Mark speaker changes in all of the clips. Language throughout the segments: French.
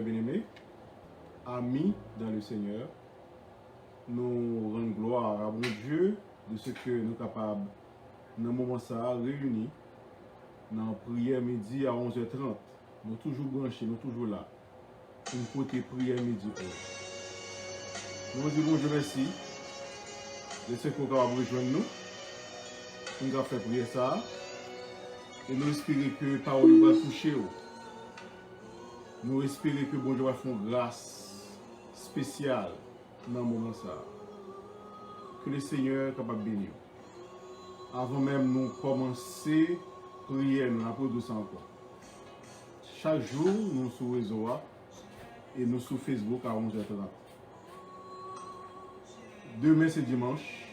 Speaker 1: bien-aimés, amis dans le Seigneur, nous rendons gloire à mon Dieu de ce que nous sommes capables, dans le moment ça, réunis, dans la prière midi à 11h30. Nous toujours branchés, nous toujours là. Une côté prière midi. Nous disons bon Dieu merci de ce que vous avez rejoindre nous. Nous avons fait prier ça. Et nous espérons que la parole va toucher. Nous espérons que bon Dieu va faire une grâce spéciale dans le moment ça. Que le Seigneur est capable de bénir. Avant même nous commencer à prier, nous avons produit ça encore. Chaque jour, nous sur le réseau et nous sur Facebook à 11h30. Demain, c'est dimanche.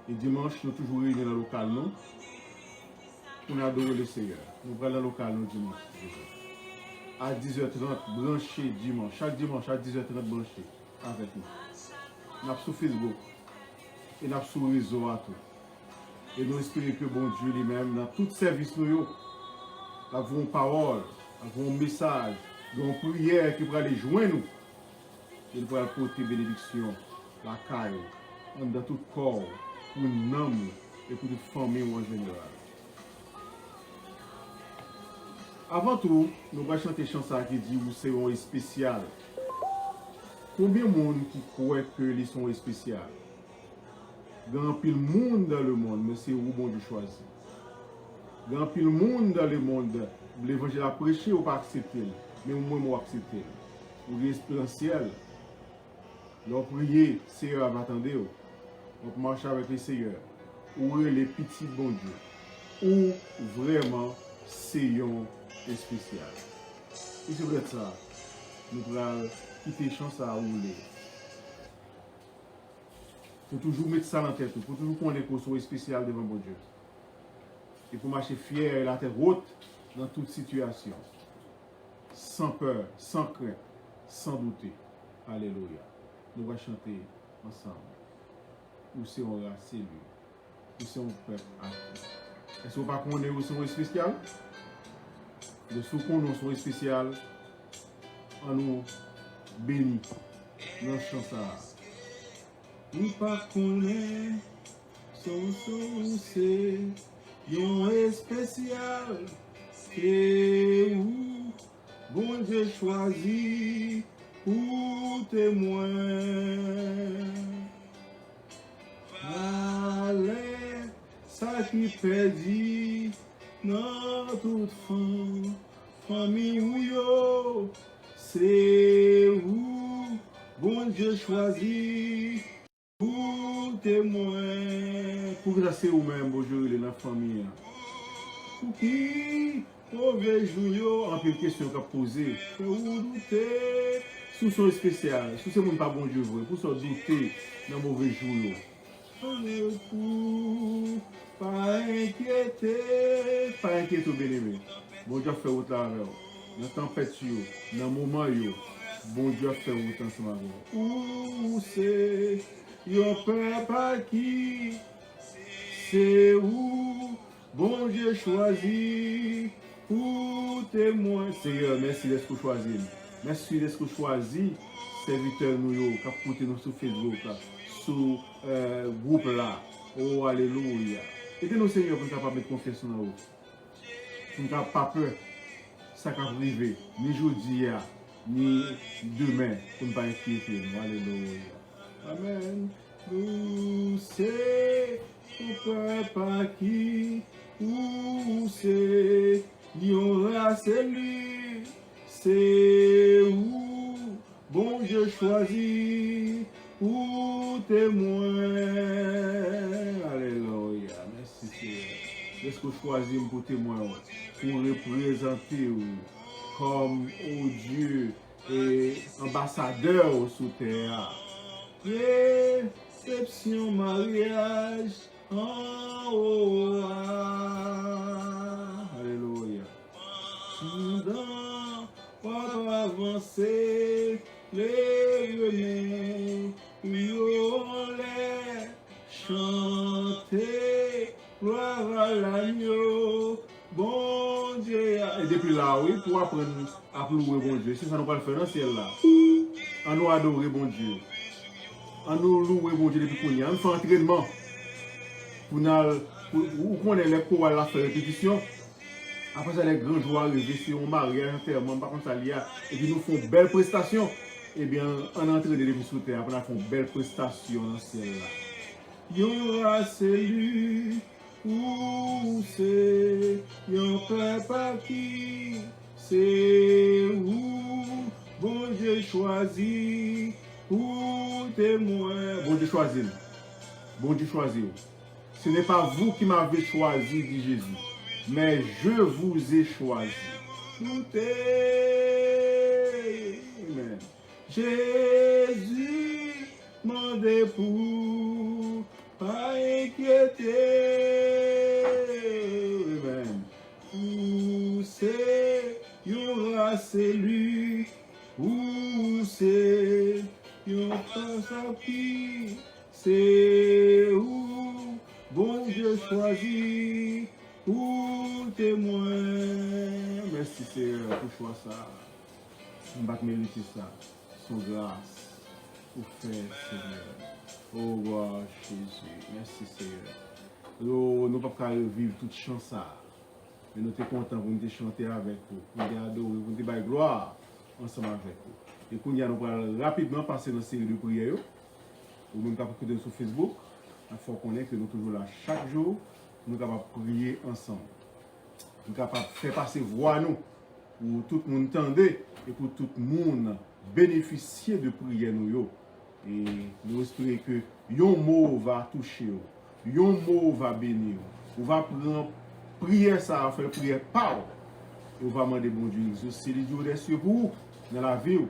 Speaker 1: Et dimanche, nous sommes toujours réunis dans le local. Nous adorons le Seigneur. Nous prenons le local nous dimanche. À 10h30, branché dimanche. Chaque dimanche à 10h30, branché avec nous. Nous sommes sur Facebook. Et nous sommes sur le réseau à tout. Et nous espérons que bon Dieu lui-même, dans tout service, nous avons une parole, avons un message, une prière qui va aller joindre nous. Il va apporter bénédiction, la caille, dans tout corps, pour un homme et pour toute famille en général. Avant tout, nous allons chanter une chanson qui dit vous serez spécial. Combien de monde qui croit que les sont spéciaux? Grand pile monde dans le monde, mais c'est où bon Dieu choisi. Grand pile monde dans le monde, l'évangile a prêché ou pas accepté, mais moi accepté. Ou l'expérientiel. L'on prier, Seigneur m'attendez. On marche avec le Seigneur. Ou les petits bon Dieu. Ou vraiment c'est spécial. Et c'est vrai ça. Nous allons quitter chance à rouler. Il faut toujours mettre ça dans la tête. Il faut toujours connaître qu'on soit spécial devant mon Dieu. Et pour marcher fier et la tête haute dans toute situation. Sans peur, sans crainte, sans douter. Alléluia. Nous allons chanter ensemble. Où c'est on race, c'est lui. Où c'est on peuple à tout. Est-ce que vous ne connaissez pas où c'est spécial? De ce qu'on nous spécial, on nous bénit dans ce chant. Nous pas connaître son c'est yon spécial que où bon Dieu choisi pour témoin. Allez, ça qui perdit dans toute famille où yo, c'est où bon Dieu choisi pour témoin. Pour grâce ou même, bonjour, la famille. Pour qui, mauvais jour, en plus question qu'a posé, pour douter, sous son spécial, sous ce monde pas bon Dieu, pour se douter dans mauvais jour. Pas inquiéter, bien-aimé. Bon Dieu fait autre avec vous. Dans la tempête, dans le moment, bon Dieu fait autre ensemble avec vous. Où c'est, yon peuple qui, c'est où, bon Dieu choisi, pour témoin. Seigneur, merci d'être choisi. Merci d'être choisi, serviteur nous, qui a porté nous sur Facebook, sur groupe là. Oh, alléluia. Aidez-nous, Seigneur, pour ne pas mettre confiance en nous. Pour ne pas peur, ça va arriver, ni aujourd'hui, ni demain, pour ne pas inquiéter. Alléluia. Amen. Où c'est, papa qui, où c'est, yon race lui, c'est où, bon Dieu choisi, pour témoin. Alléluia. Merci Seigneur. Est-ce que vous choisissez pour témoin, pour représenter comme oh Dieu et ambassadeur sous terre. Réception, mariage, en haut. Alléluia. Soudain, pour avancer, les remèdes, les chanter, gloire à l'agneau, bon Dieu. Et depuis là, oui, pour apprendre à louer bon Dieu. C'est ça nous va le faire dans le ciel là. On nous adorer bon Dieu. On nous louer bon Dieu depuis qu'on y a. On fait entraînement. Pour qu'on ait les cours à la faire répétition. Après ça, les grands jours arrivés, si on mariage, enterrement, par contre, ça y a, et puis nous font belle prestation. Eh bien, on entre de l'église sous terre, après, on fait belle prestation dans le ciel là. Y aura celui où c'est, y'en peuple qui, c'est où, bon Dieu choisi, pour témoin. Bon Dieu choisi. Bon Dieu choisi. Ce n'est pas vous qui m'avez choisi, dit Jésus, mais je vous ai choisi. Tout est. Amen. Jésus, mon époux, pas inquiété. Amen. Où c'est, y aura celui, où c'est, y aura qui, c'est où, bon Dieu choisi, pour témoin. Merci Seigneur pour choix ça. On va mériter ça. Son grâce pour faire Seigneur. Oh wow, Jésus. Merci Seigneur. Nous ne pouvons pas vivre toute chance ça. Mais nous sommes contents pour nous chanter avec vous. Pour nous adorer, pour nous faire gloire ensemble avec vous. Et pour nous allons rapidement passer dans la série de prières. Ou même capable de sur Facebook. Il faut connaître que nous sommes toujours là chaque jour. Nous sommes capables de prier ensemble. Nous sommes capables de faire passer voix nous. Pour tout le monde entendre et pour tout le monde bénéficier de prière nous. Et nous espérons que yon mot va toucher, yon mot va bénir. On va prendre prière ça, faire prière par. Et on va demander bon Dieu, c'est les jours des cieux pour vous, dans la vie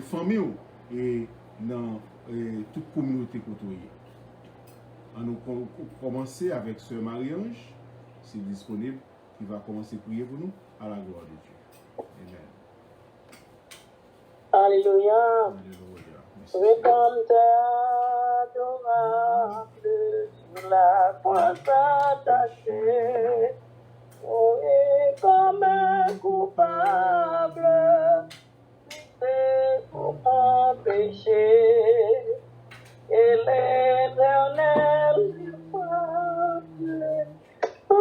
Speaker 1: famille et dans toute communauté côtoyée. On nous commencer avec Sœur Marie-Ange, c'est disponible, qui va commencer à prier pour nous à la gloire de Dieu. Amen.
Speaker 2: Alléluia.
Speaker 1: Alléluia.
Speaker 2: Réponds adorable sur la croix attachée. Oh, et comme un coupable, c'est pour mon péché. Et l'Éternel lui frappe. Oh,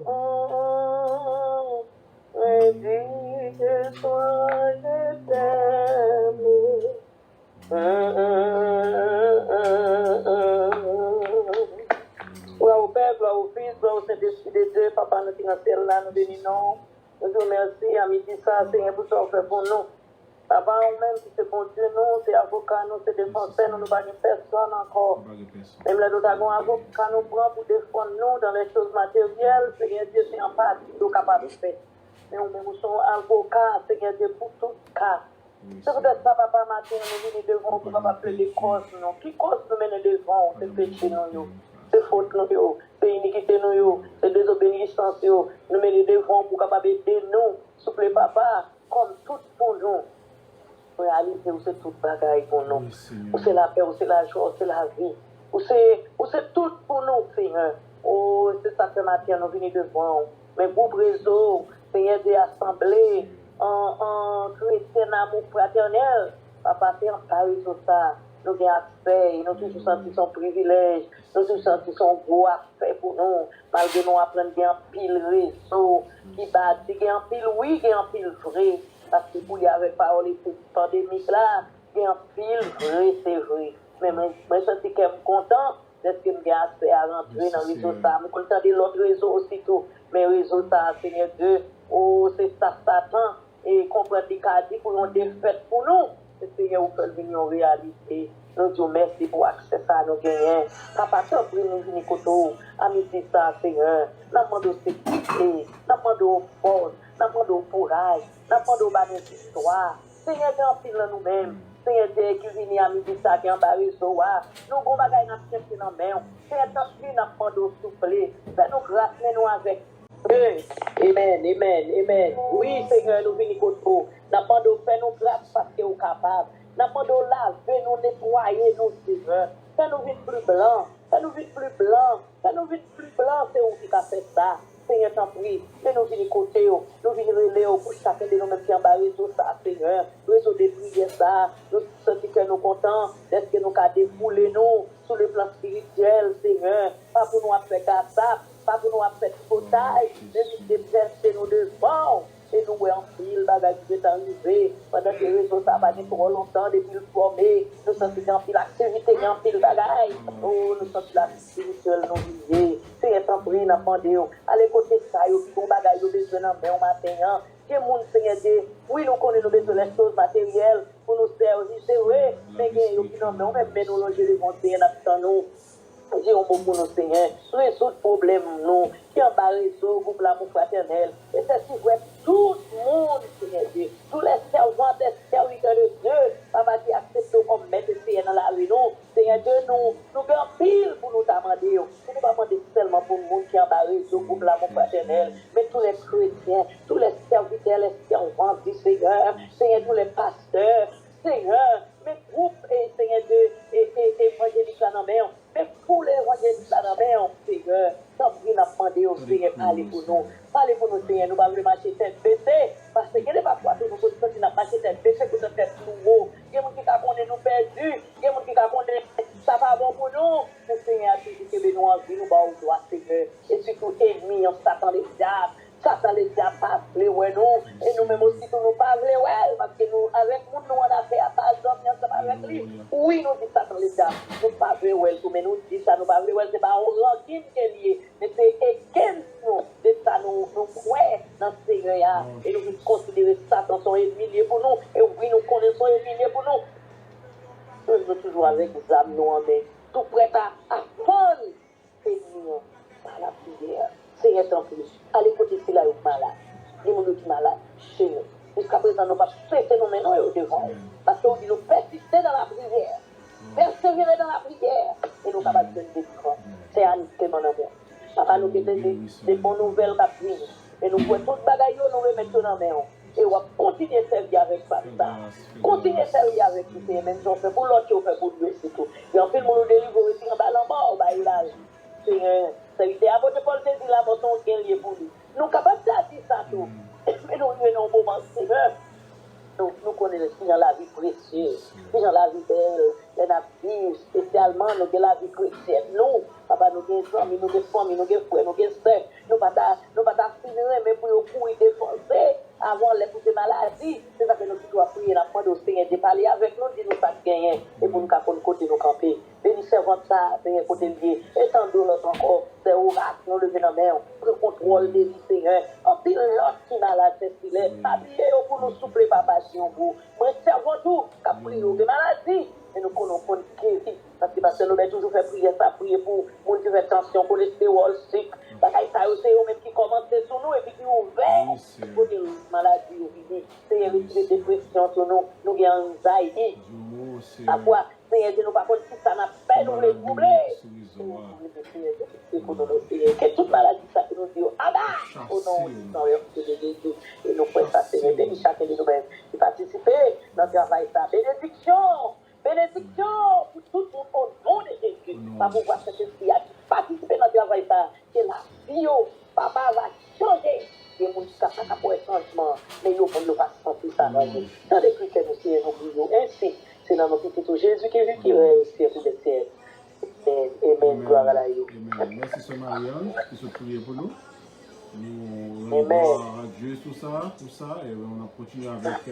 Speaker 2: oh, oh. Mais dis que toi je t'aime. Gloire au Père, gloire au Fils, gloire au Saint-Esprit de Dieu, Papa, nous sommes dans là, nous bénissons. Nous te remercions, à midi ça, Seigneur, pour toi fait pour nous. Papa, nous-mêmes, qui c'est bon Dieu, nous, c'est avocat, nous, c'est défenseur, nous ne pas personne encore. Même là, nous avons un avocat, nous prend pour défendre nous dans les choses matérielles, Seigneur Dieu, c'est en partie, nous capable de faire. Mais nous sommes avocats, Seigneur Dieu, pour tout cas. C'est peut-être ça, Papa, matin, nous venons devant pour Papa plaider cause, nous. Qui cause nous mène devant, c'est péché, nous, c'est faute, nous, c'est iniquité, nous, c'est désobéissance, nous menons devant pour capable aider nous, souple Papa, comme tout pour nous. Réaliser où c'est tout bagaille pour nous. Où c'est la paix, où c'est la joie, où c'est la vie. Où c'est tout pour nous, Seigneur. Oh, c'est ça que matin, nous venons devant. Mais pour réseau, Seigneur, des assemblées, en chrétien amour fraternel, Papa, c'est en Paris sur ça. Nous avons accès, nous toujours senti son privilège, nous toujours senti son gros affaire pour nous, malgré nous apprendre qu'il y a un pile réseau qui bat, qu'il y a un pile oui, qu'il y a un pile vrai, parce que pour y avoir parole de cette pandémie là, il y a un pile vrai, c'est vrai. Mais moi, je suis content d'être que j'ai accès à rentrer dans le réseau ça. Je suis content de l'autre réseau aussi tout, mais le réseau ça, Seigneur Dieu, oh, c'est ça, Satan, et comprendre les cas pour une défaite pour nous. Seigneur, vous faites venir en réalité. Nous disons merci pour l'accès à nous gagner. Papa, tu as pris nous venir côté. Amitié ça, Seigneur. Nous demandons sécurité. Nous demandons force. Nous demandons courage. Nous demandons bonne histoire. Seigneur, tu as pris nous-mêmes. Seigneur, qui vient à midi ça, qui est en bas de soi. Nous avons des bagages dans le main. Seigneur, tu as pris nous demandons souffler. Fais-nous grâce, nous avec. Amen, amen, amen. Oui, Seigneur, nous venons côté. Nous demandons fais-nous grâce parce que nous sommes capables. Nous demandons laver, nous nettoyer, nous, Seigneur. Fais-nous vite plus blanc. Fais-nous vite plus blanc. Fais-nous vite plus blanc, c'est où qui a fait ça. Seigneur, t'en prie, mais nous venons côté, nous venons relayer pour chacun de nous-mêmes qui embarrassent tout ça, Seigneur. Réseau des prières, ça, nous sentons que nous contents, est-ce que nous avons défoulé nous sur le plan spirituel, Seigneur, pas pour nous faire cassap, pas pour nous faire potaille, mais de nous devant. Et nous, en pile, bagage qui est arrivé, pendant que les réseaux, ça va pas trop longtemps, depuis le formé, nous sommes en pile activité, en pile bagage. Oh, nous sommes la spirituelle, nous vivons. C'est un temps pris, n'a pas de allez côté ça, yo, bon bagage, yo, besoin d'en au matin, que monde, Seigneur Dieu, oui, nous connaissons besoin des choses matérielles pour nous servir, c'est vrai, mais yo, qui n'en on va mettre nous loger les montées, dans nous. Dis un mot pour nous, Seigneur. Résoudre le problème, nous, qui embarrasse au groupe l'amour fraternel. Et c'est si vrai, tout le monde, Seigneur Dieu, tous les servants des serviteurs de Dieu, papa qui accepte comme maître, Seigneur, dans la rue, nous, Seigneur Dieu, nous gagnons pile pour nous demander. Nous ne pas demander seulement pour le monde qui embarrasse au groupe l'amour fraternel, mais tous les chrétiens, tous les serviteurs, les servants du Seigneur, Seigneur, tous les pasteurs, Seigneur, mes groupes, et Seigneur Dieu, et évangéliques là dans mer, mais pour les évangéliques là dans mer, Seigneur, tant pis, n'a demandé au Seigneur, parlez pour nous, Seigneur, nous ne pouvons pas marcher tête baissée, parce que n'est pas quoi, nous pouvons pas marcher tête baissée pour nous faire nouveau. Il y a des gens qui connaissent nous perdus, il y a des gens qui connaissent ça va bon pour nous, mais Seigneur, toujours que nous en vie, nous va au droit, Seigneur, et surtout ennemi, on s'attend les diables. Satan les a pas voulu ouais nous et nous même aussi nous pas voulu ouais parce que nous avec nous on a fait à pas ensemble avec lui oui nous dit Satan les a nous pas voulu ouais mais nous dit ça nous pas voulu ouais c'est pas on rancune qu'elle est mais c'est against nous de ça nous croire dans Seigneur et nous considérer Satan son ennemi pour nous et oui nous connaissons ennemi pour nous nous sommes toujours avec les âmes nous en main tout prêt à prendre ennemi par la prière. Seigneur, tant plus. Allez côté si là, vous malade. Les gens qui sont malades, chez nous. Jusqu'à présent, nous ne pouvons pas presser nous maintenant devant. Parce qu'on dit nous persister dans la prière. Persévérer dans la prière. Et nous ne pouvons pas donner des délivrance. C'est à nous que nous avons. Papa, nous avons des bonnes nouvelles qui viennent. Et nous pouvons tout bagaille, nous remettre dans la main. Et on va continuer à servir avec ça. Continuer à servir avec tout. Et même si on fait pour l'autre, on fait pour Dieu, c'est tout. Et en fait, nous délivrer aussi en bas en mort, Seigneur. C'est l'idée. Avant de Paul te dit la mort, on est lié pour lui. Nous sommes capables de dire ça tout. Mais nous venons au moment, Seigneur. Nous connaissons dans la vie précieuse, dans la vie belle, dans la vie spécialement, nous avons la vie chrétienne. Nous, papa, nous avons des amis, nous avons des familles, nous avons des frères, nous avons des soeurs. Nous ne pouvons pas finir, mais pour nous défoncer avant les pousser maladies. C'est ça que nous dois prier, nous avons au Seigneur de parler avec nous, de nous pas gagner, et pour nous capter côté nous camper. Béni servant ça, Seigneur, côté lié. Et tant d'autres encore, c'est oracle, nous lever dans la main, pour le contrôle des vies, Seigneur. En pile l'autre qui malade, c'est ce qu'il est. Habillé pour nous souffler, papa, si on vous. Moi, servant tout, qui a pris des maladies. Et nous connaissons guérir. Parce que nous avons toujours fait prier ça, prier pour monde qui fait tension, cholestérol, sucre. Parce que ça, c'est eux-mêmes qui commencent sur nous et puis qui ouvrent pour des maladies. C'est une dépression sur nous, nous avons anxiété. Parfois, Seigneur, nous pas contre qui ça n'a pas nous les troubler. Que toute maladie, ça que nous disons, ah bah, au nom de Jésus. Et nous pouvons ça, Seigneur, béni chacun de nous-mêmes qui participe dans le travail, ça. Bénédiction pour tout le monde au nom de Jésus. Pas pour voir cet esprit qui participe dans le travail, ça. Que la vie, papa va changer. Il y a des gens qui sont pour un changement, mais nous ne pouvons pas sentir ça dans nous. Dans les critères, nous prions ainsi. C'est dans notre petit Jésus qui vit, qui règne au ciel des ciels. Amen. Gloire à la Dieu.
Speaker 1: Merci, Sœur Marianne, qui se prie pour nous. Nous rendons à Dieu sur ça, et on a continué avec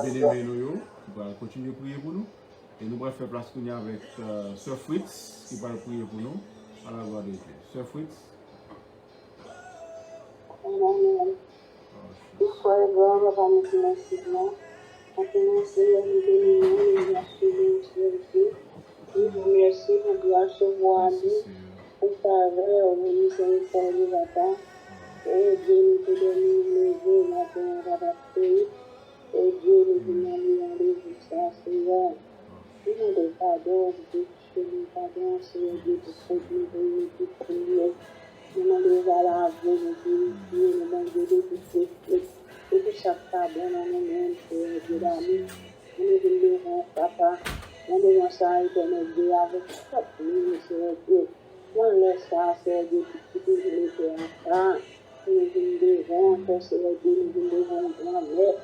Speaker 1: Bénéveno, qui va continuer à prier pour nous. Et nous allons faire place avec Sœur Fritz, qui va prier pour nous, à la gloire de Dieu. Sœur Fritz.
Speaker 3: Amen. Sois gloire, papa, nous te remercions. On te remercie, nous te bénissons, nous merci, nous vous remercie pour grâce au roi, pour faveur, nous sommes du matin. Et Dieu nous te donne le matin à la paix. Et Dieu nous demande rendez-vous ça, Seigneur. Nous nous pardon, Dieu, nous pardon, Seigneur Dieu, pour conduire nous tout prier. Nous demandons à la vie, nous purifier, nous demandons de tout et que chaque pardon dans nous-mêmes, Seigneur Dieu d'amour. Nous demandons, papa, nous demandons ça, éternel Dieu, avec chaque nuit, Seigneur Dieu. On laisse ça, Seigneur Dieu, tout ce que je l'ai fait en nous venons devant, cher Seigneur Dieu, nous venons devant une grand-mère,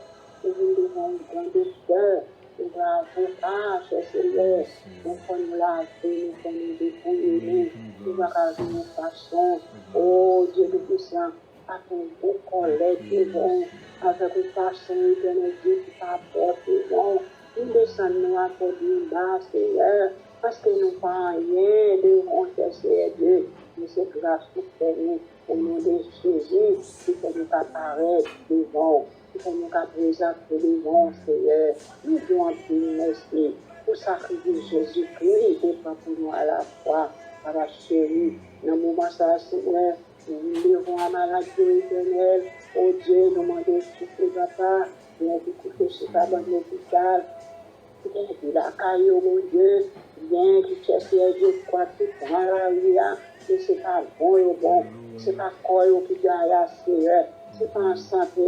Speaker 3: nous venons devant une grande sœur, nous avons avocat, cher Seigneur, nous pouvons nous laver, nous pouvons nous dépouiller, nous avons une façon, oh Dieu le puissant, avec une collecte devant, avec une façon éternelle Dieu qui t'apporte devant, nous descendons à côté du bas, Seigneur, parce que nous n'avons rien devant, cher Seigneur Dieu, mais c'est grâce pour nous, au nom de Jésus, qui fait nous apparaître devant, qui fait nous présenter devant, Seigneur. Nous devons un peu merci pour sacrifier Jésus-Christ et pas pour nous à la fois, à la chérie. Dans le moment ça, Seigneur, nous devons à maladie éternelle, oh Dieu, nous demandons souffle, papa, viens de coucher sur ta bonne hôpital. Viens de la caille, oh mon Dieu, viens de chercher Dieu, quoi que tu prends la vie, et c'est pas bon, et bon, c'est pas quoi qui gagne à Seigneur, c'est pas en santé,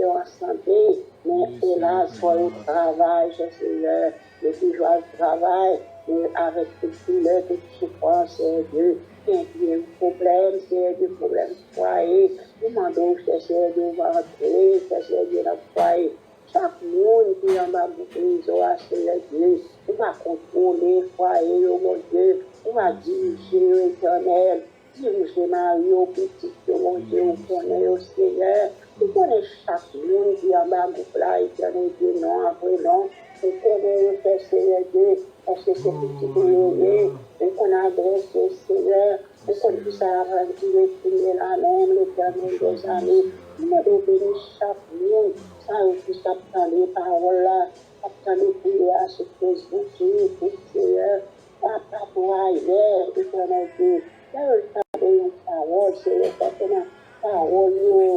Speaker 3: mais hélas, soit au travail, Seigneur, le toujours au travail, mais avec toute douleur, toute souffrance, Seigneur Dieu, il y a un problème, Seigneur Dieu, problème de foyer, nous demandons, Seigneur Dieu, on va rentrer, Seigneur Dieu, dans le foyer. Chaque monde qui est en bas de prison, Seigneur Dieu, on va contrôler le foyer, oh mon Dieu, on va diriger l'éternel, diriger Marie au petit, oh mon Dieu, on connaît au Seigneur, on connaît chaque monde qui est en bas de là, éternel Dieu, non, après non, on connaît le Seigneur Dieu, parce que c'est petit béni, et qu'on adresse au Seigneur, et qu'on puisse aventurer, prier la même, l'éternel des années, nous devons bénir chaque monde, ça puisse apprendre les paroles là, apprendre les prières sur Facebook, sur YouTube, Seigneur, papa pour ailleurs, éternel Dieu, là où il y a une parole, Seigneur, certainement, parole,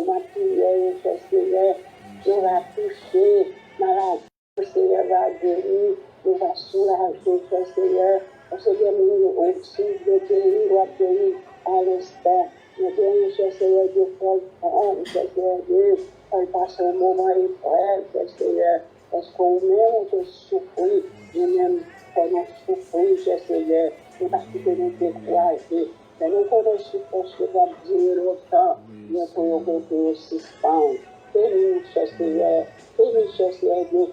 Speaker 3: ma prière, Seigneur, nous va toucher, malade, Seigneur va guérir, nous va soulager, Seigneur, Seigneur, nous aussi, de guérir, doit guérir à l'instant, nous guérir, Seigneur, Dieu, pour le Seigneur, Dieu, on passe un moment épreuve, Seigneur, parce qu'on même on souffrir, nous-mêmes, qu'on souffrir, Seigneur, c'est parce que nous décourager. Mais nous connaissons ce que va dire longtemps, nous pouvons nous suspendre. Bénis, Seigneur, Dieu, chaque jour,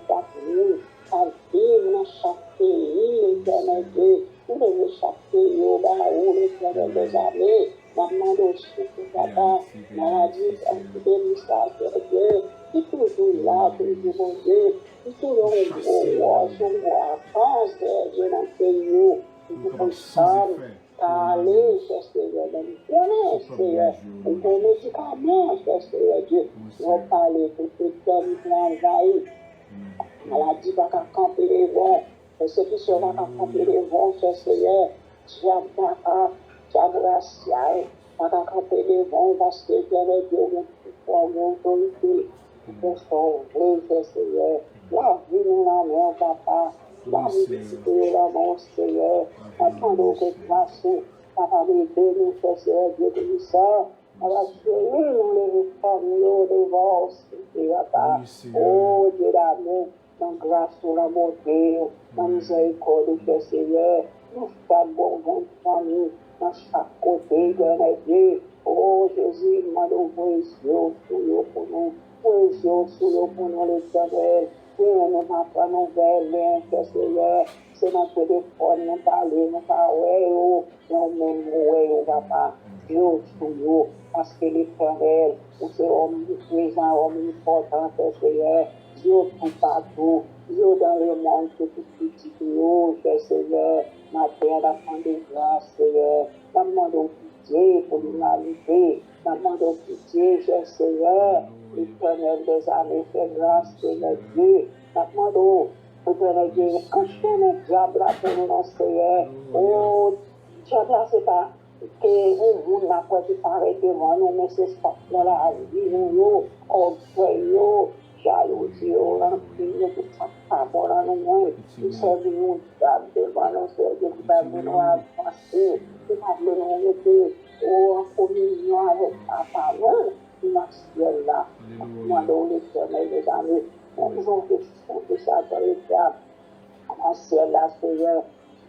Speaker 3: à vivre dans chaque pays, éternel Dieu, nous devons chaque pays, au bas où l'éternel des armées, maman aussi, papa, maladie, administration, Dieu, qui est toujours là, toujours mon Dieu, qui toujours un gros roi, son roi, France, Dieu, dans le pays, nous pouvons parler, Seigneur, dans le connaître, Seigneur, et pour les médicaments, Seigneur Dieu, nous allons parler pour que le temps envahi, maladie va camper les vents, et ceux qui sont là camper les vents, Seigneur, Diabracial, va camper les vents, parce que Dieu, Dieu, pour l'autorité, pour sauver, Seigneur, la vie nous la main, papa, la vie de la main, Seigneur, attendons que grâce, papa, nous bénis, Seigneur, Dieu de ça, à la chérie, nous les familles, devant, papa, oh Dieu d'amour, dans grâce pour la bonté, dans miséricorde, Seigneur, nous sommes bon vent famille, dans chaque côté, Dieu, oh Jésus, nous voyons pour nous, voyons pour nous, l'éternel, nous n'avons pas de nouvelles, Seigneur, c'est notre téléphone, nous parlons, nous parlons, nous même, papa, Dieu, parce que l'éternel, c'est omniprésent, omnipotent, Seigneur, Dieu tout partout, Dieu dans le monde, c'est tout petit, Dieu, Seigneur, ma terre, la fin de grâce, Seigneur, nous demandons pitié pour l'humanité, nous demandons pitié, Seigneur, l'éternel des armées, fait grâce, Seigneur Dieu, nous demandons, éternel Dieu, quand je fais le diable là pour nous, Seigneur, oh, diable là, c'est pas que vous n'a pas de paraître devant nous, mais c'est ça dans la vie, nous, orgueil, jalousie, l'empire, tout ça, pas bon dans le monde, nous servons nous devant nous, Seigneur, qui va nous avancer, qui va nous mettre en communion avec ta parole, qui m'a ciel là, demandons l'éternel des années, nous avons fait ça dans le diable, en ciel là, Seigneur,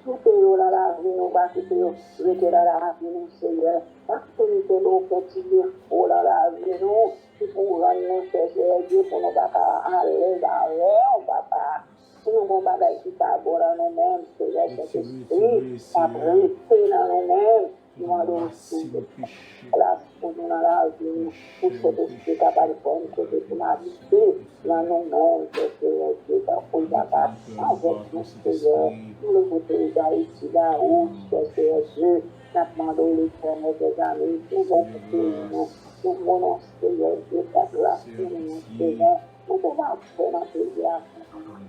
Speaker 3: Tout est dans la vie, nous va quitter, rester dans la vie, nous, Seigneur. Parce que nous tenons petit défaut dans la vie, nous, qui pour rendre nous, Seigneur Dieu, pour nous pas aller dans l'air, papa. Si nous avons des choses qui sont bonnes dans nous-mêmes, Seigneur, Saint-Esprit, après, dans nous-mêmes, nous demandons aussi de place pour nous dans la vie, pour cet esprit capable de faire une chose pour m'habiter dans nous-mêmes, Seigneur Dieu, pour le papa, avec nous, Seigneur, pour le côté d'Haïti, là où, Seigneur Dieu, nous demandons l'éternel des amis, pour bon pour nous voulons, Seigneur Dieu, ta grâce, nous, Seigneur, nous devons faire notre prière,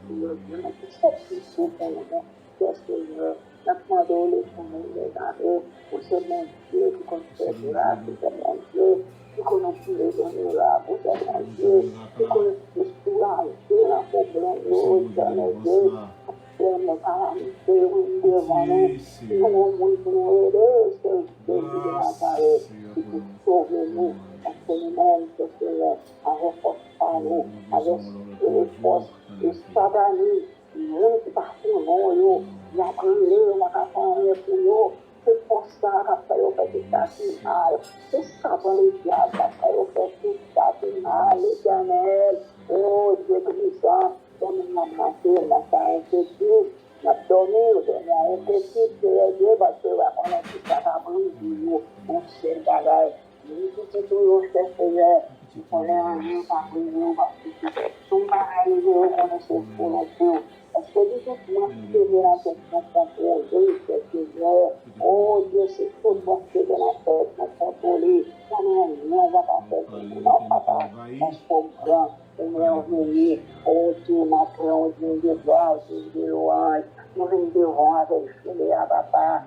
Speaker 3: Seigneur Dieu, nous sommes tous pour nous, Seigneur, nous demandons l'éternel des amis, pour ce mon Dieu qui concèdera, pour ce mon Dieu qui connaît tous les donnera, pour ce mon Dieu qui connaît tout soulager dans le problème, nous, éternel Dieu, nos calamités, oui, devant nous, nous avons pour nous aider, c'est Dieu de la parole, qui peut sauver nous, parce que nous-mêmes, Seigneur, avec force par nous, avec les forces, et satané, nous qui partons, nous, il y a brûlé, on a fait pour nous, c'est pour ça qu'on fait tout ça qui mal, c'est ça pour les diables, qu'on fait tout ça qui mal, l'éternel, oh Dieu puissant, on a manqué, on a pas inquiétude, on a dormi, on a inquiétude, c'est Dieu, parce qu'on a tout ça à brûler, on sait le bagage, nous tout toujours, Seigneur, on est en rien, pas brûler, on va tout ça, on va arriver, on est sur le fond, parce que du coup, moi, je vais dans cette contrôler, Seigneur, oh Dieu, c'est tout bon que de la tête, nous contrôler, on va pas faire, non, papa, on se comprend, on est envoyé, oh Dieu, ma frère, on dit de gloire, on dit de louange, nous venons devant avec Julie, à papa,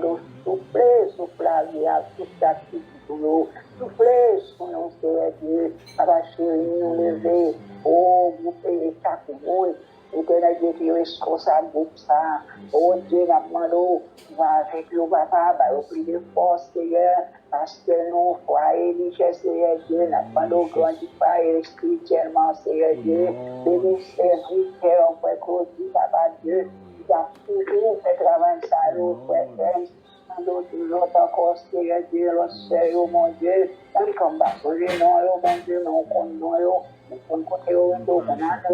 Speaker 3: nous soufflez la vie, toute ta petite boulot, soufflez sur nous, Seigneur Dieu, papa chérie, nous lever, oh, vous payez chaque monde, éternel Dieu qui est responsable de ça, oh Dieu, la demande, va avec nous, papa, va au plus de force, Seigneur, parce que nous, croyez, richesse, Seigneur Dieu, la demande, grandit pas spirituellement, Seigneur Dieu, bénissez, serviteur, on peut croire, papa Dieu, qui a toujours fait travail, ça, nous, frère, toujours encore, Seigneur Dieu, le Seigneur, mon Dieu, dans le combat, mon Dieu, non, on côté on a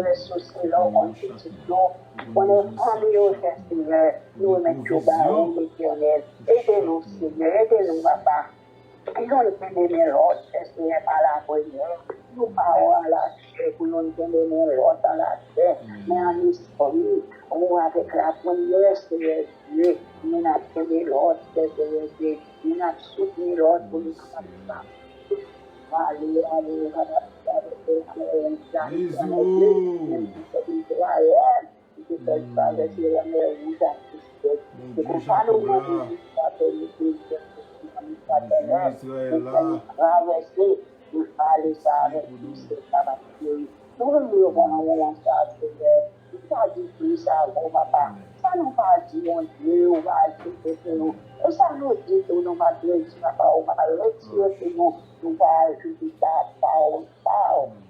Speaker 3: des soucis là, on petit l'eau, on est famille au Seigneur, nous mettons bas l'éternel, aidez-nous Seigneur, aidez-nous papa, et nous ne pouvons donner l'autre, Seigneur, par la prière, nous parlons à la chair, pour nous donner l'autre à la chair, mais en esprit, ou avec la prière, Seigneur Dieu, nous n'avons donné l'autre, Seigneur Dieu, nous n'avons soutenu l'autre pour nous faire. Allez, ça dit plus ça, mon papa. Ça nous va dire, mon Dieu, on va ajouter pour nous. Et ça nous dit que nous va dire, on va retirer pour nous, nous va ajouter ça, ça.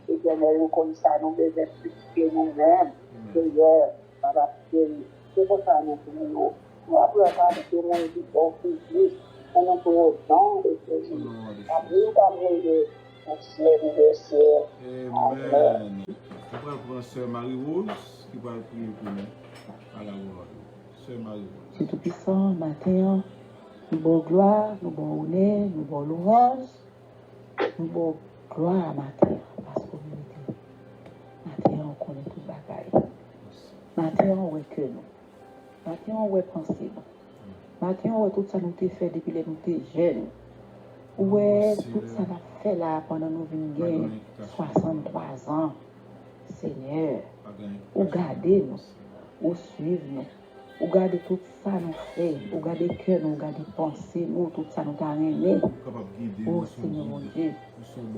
Speaker 3: Et bien, nous comme ça, nous devons expliquer nous-mêmes. Seigneur, papa, c'est pour ça nous nous. Nous avons regardé que nous dit au Christ, et nous pouvons autant de Jésus. Amen.
Speaker 1: Amen. On va prendre Sœur Marie-Rose qui va prier pour nous à la gloire. Sœur Marie-Rose.
Speaker 4: C'est tout puissant, matin, nous bon gloire, nous bon honneur, nous bon louange, nous bon gloire à matin, parce que nous matin, on connaît tout bagaille. Matin, on voit que nous. Matin, on voit penser nous. Matin, on voit tout ça nous fait depuis les nous étions jeunes. Ouais, tout ça n'a fait là pendant nous venons 63 ans. Seigneur, ou gardez nous, ou suivez nous, ou gardez tout ça nous fait, ou gardez cœur nous, ou gardez pensée nous, tout ça nous a aimé. Oh Seigneur mon Dieu,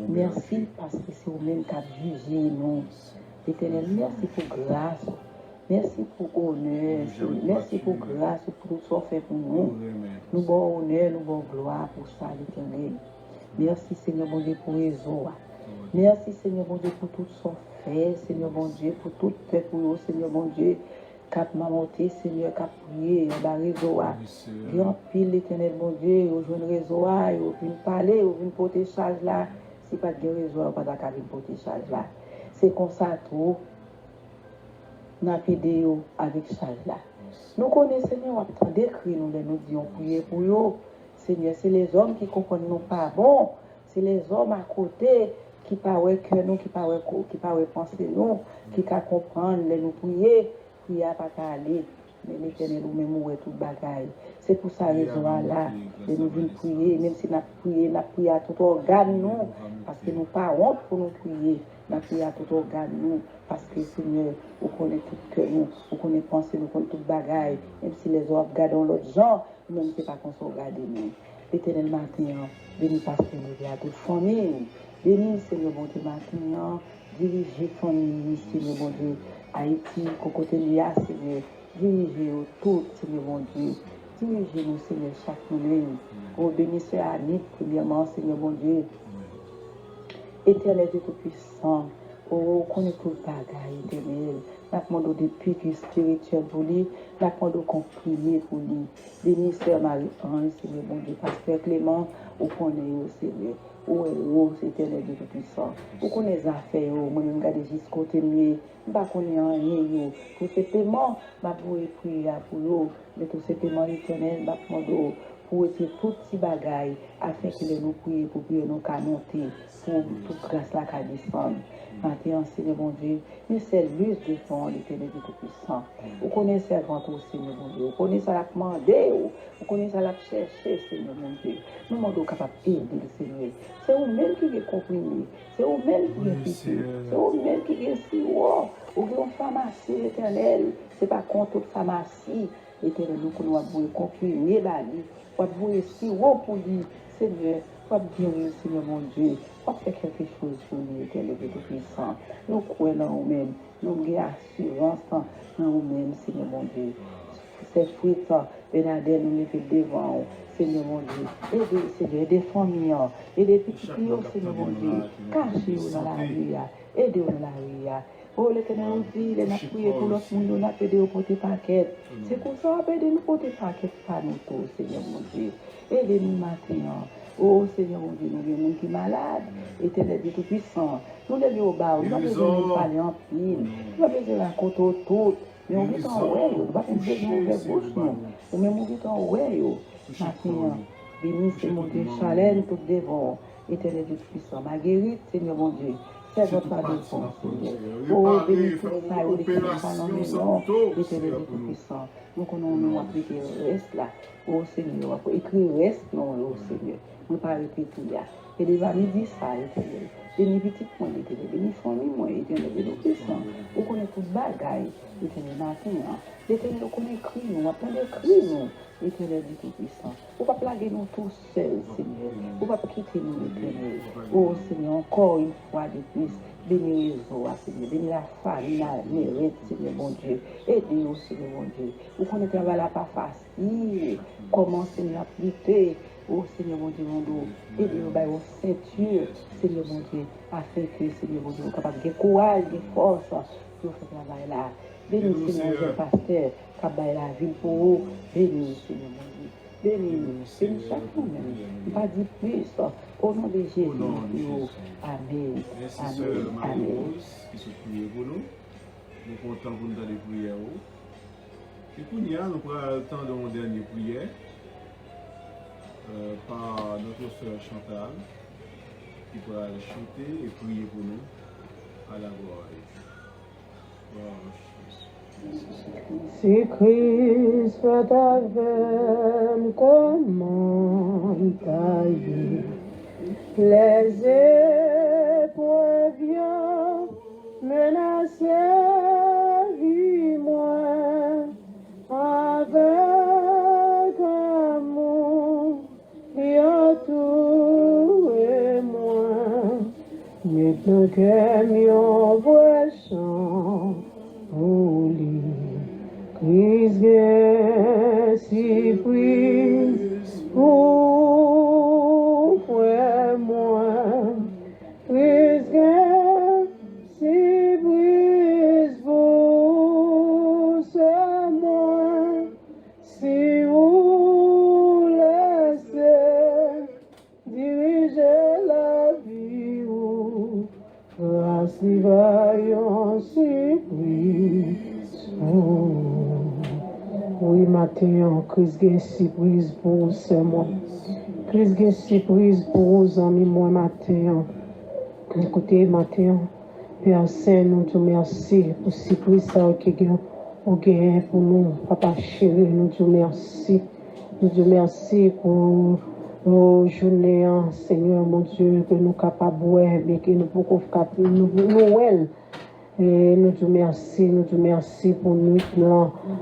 Speaker 4: merci parce que c'est vous-même qui avez jugé nous. Éternel, merci pour grâce, merci pour honneur, merci pour grâce, pour tout ce fait pour nous. Nous bon honneur, nous bon gloire pour ça, l'Éternel. Merci Seigneur mon Dieu pour les eaux. Merci Seigneur mon Dieu pour tout ce fait, Seigneur mon Dieu, pour tout fait pour nous, Seigneur mon Dieu. cap mamonté, Seigneur, cap prier, en bas réseau, grand pile l'éternel, mon Dieu, au joint réseau, au vin parler, au vin porter charge là, si pas de réseau, pas d'accord avec porter charge là. C'est comme ça tout, n'a aidé avec charge là. Nous connaissons, Seigneur, on décrit, nous disons, prier pour eux. Seigneur, c'est les hommes qui comprennent nous pas bon, c'est les hommes à côté qui parlent que nous, qui parlent penser nous, qui comprennent, nous prier à pas aller, mais l'éternel nous même où est tout bagaille. C'est pour ça raison là, de nous venir prier, même si nous prié à tout organe nous, parce que nous pas honte pour nous prier, nous prié à tout organe nous, parce que Seigneur, vous connaissez tout que nous, vous connaissez penser, nous connaissez tout bagaille, même si les autres regardent l'autre genre, nous ne sais pas qu'on se regarde nous. L'éternel matin, béni pasteur à toute famille, béni Seigneur bon Dieu matin, dirigez famille, Seigneur bon Dieu, Haïti, côté Lia, Seigneur, dirigez tout, Seigneur mon Dieu, dirigez-nous, Seigneur, chaque nous-même. Oh, bénissez Annick, premièrement, Seigneur mon Dieu, éternel Dieu tout-puissant, oh, connaît tout le bagaille, éternel. Nous demandons des piqûres spirituelles pour lui, nous demandons comprimés pour lui. Bénissez Marie-Ange, Seigneur mon Dieu, pasteur Clément, au connaît, Seigneur. Oh, c'est éternel Dieu tout-puissant. Vous connaissez les affaires, moi-même, regardez jusqu'au côté mieux. Je ne connais rien. Tout simplement, je vais prier pour vous. Mais tout simplement, l'éternel, je demande pour retirer tout petit bagaille, afin qu'il nous prie, pour que nous monter, pour toute grâce là qu'à descendre. Maintenant, Seigneur mon Dieu, nous service de ton l'éternel Dieu tout-puissant. Vous connaissez servant au Seigneur mon Dieu. Vous connaissez la demander, vous connaissez la chercher, Seigneur mon Dieu. Nous sommes capables d'aider le Seigneur. C'est vous-même qui est comprimé. C'est vous-même qui est piqué. C'est vous-même qui est sirois. Ou qui est une pharmacie, l'éternel. Ce n'est pas contre toute pharmacie. L'éternel, nous pouvons comprimer la vie. Nous pouvons sirop pour lui, Seigneur. Nous pouvons dire, Seigneur mon Dieu. Nous faire quelque chose pour lui, l'éternel Dieu tout-puissant. Nous croyons en nous-mêmes. Nous avons assurance en nous-mêmes, Seigneur mon Dieu. Ces fruits, Bénadette, nous les faisons devant, Seigneur mon Dieu. Aidez, Seigneur, des familles, et des petits clients, Seigneur mon Dieu. Cachez-vous dans la rue, aidez-vous dans la rue. Oh, l'Éternel nous dit, il a prié pour l'autre monde, on a aidé au porter paquet. C'est pour ça qu'on a aidé nous porter paquet, pas nous tous, Seigneur mon Dieu. Aidez-nous maintenant. Oh, Seigneur mon Dieu, nous avons qui malade, Éternel Dieu tout-puissant. Nous levons au bas, nous avons besoin de parler en pile, nous avons besoin de raconter tout. Mais on vit en ouais, on ne va pas besoin de faire bouche, non. Ou même on vit en ouais, maintenant. Béni, Seigneur mon Dieu, challenge tout devant. Éternel Dieu tout-puissant, ma guérite, Seigneur mon Dieu. C'est votre défense, Seigneur. Oh, béni, Seigneur, ou l'éternel, pas non, mais non, l'éternel Dieu tout-puissant. Nous connaissons appliquer le reste là. Oh, Seigneur, écrire le reste, non, oh, Seigneur. On ne pas répéter là. Et les amis disent ça, l'éternel. Béni petit point, l'éternel. Béni famille, moi, l'éternel. Béni tout-puissant. On connaît tout bagaille, l'éternel, maintenant. L'éternel, on connaît écrit, nous, on apprend d'écrire, nous. L'éternel dit tout-puissant. On ne va pas plaguer nous tous seuls, Seigneur. On ne va pas quitter nous, l'éternel. Oh, Seigneur, encore une fois de plus. Bénis les eaux, Seigneur. Bénis la famille, la mérite, Seigneur, mon Dieu. Aidez-nous, Seigneur, mon Dieu. Vous connaissez le travail là pas facile. Comment, Seigneur, appliquer. Oh, Seigneur, mon Dieu, mon Dieu. Aidez-nous, by vos ceintures, Seigneur, mon Dieu. Afin que, Seigneur, mon Dieu, capable de courage, de force pour faire ce travail là. Bénis, Seigneur, le pasteur, qui la ville pour vous. Bénis, Seigneur, mon Dieu. Bénis-nous, bénis chacun même. Pas dit plus. Au nom de Jésus, Amen.
Speaker 1: Merci,
Speaker 4: Amen.
Speaker 1: sœur
Speaker 4: Amen.
Speaker 1: Marie-Rose, qui se prie pour nous. Nous comptons pour nous dans les prières. Et pour nous, nous prenons le temps de mon dernière prière par notre sœur Chantal, qui pourra chanter et prier pour nous à la gloire.
Speaker 3: Si Christ fait avec comment tailler les épreuves viennent menacer vie moi avec amour et tout et moi maintenant que m'y voisin pour lui Christ est si prise pour moi Christ est si prise
Speaker 5: Oui, matin, Chris gen surprise pour seulement. Chris gen surprise pour aux amis, moi, matin. Écoutez, matin, Père Saint, nous te merci pour surprise que vous gagnez pour nous. Papa chéri, nous te merci. Nous te merci pour nos journées, Seigneur, mon Dieu, que nous sommes capables de voir, mais que nous pouvons nous et nous te merci pour nous,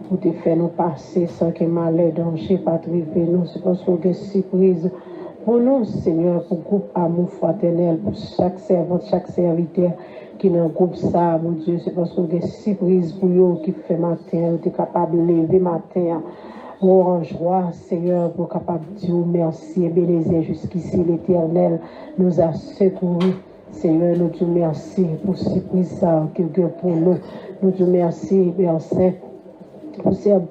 Speaker 5: pour te faire nous passer sans que malheur, danger, pas triper nous. C'est parce qu'on a une surprise pour nous, Seigneur, pour le groupe Amour Fraternel, pour chaque servante, chaque serviteur qui est dans le groupe ça, mon Dieu. C'est parce qu'on a une surprise pour eux qui fait matin, tu es capable de lever matin. Oh, en joie, Seigneur, pour capable de dire merci et bénézer jusqu'ici l'Éternel nous a secourus. Seigneur, nous te remercions pour ce surprise que pour nous. Nous te remercions, Père Saint,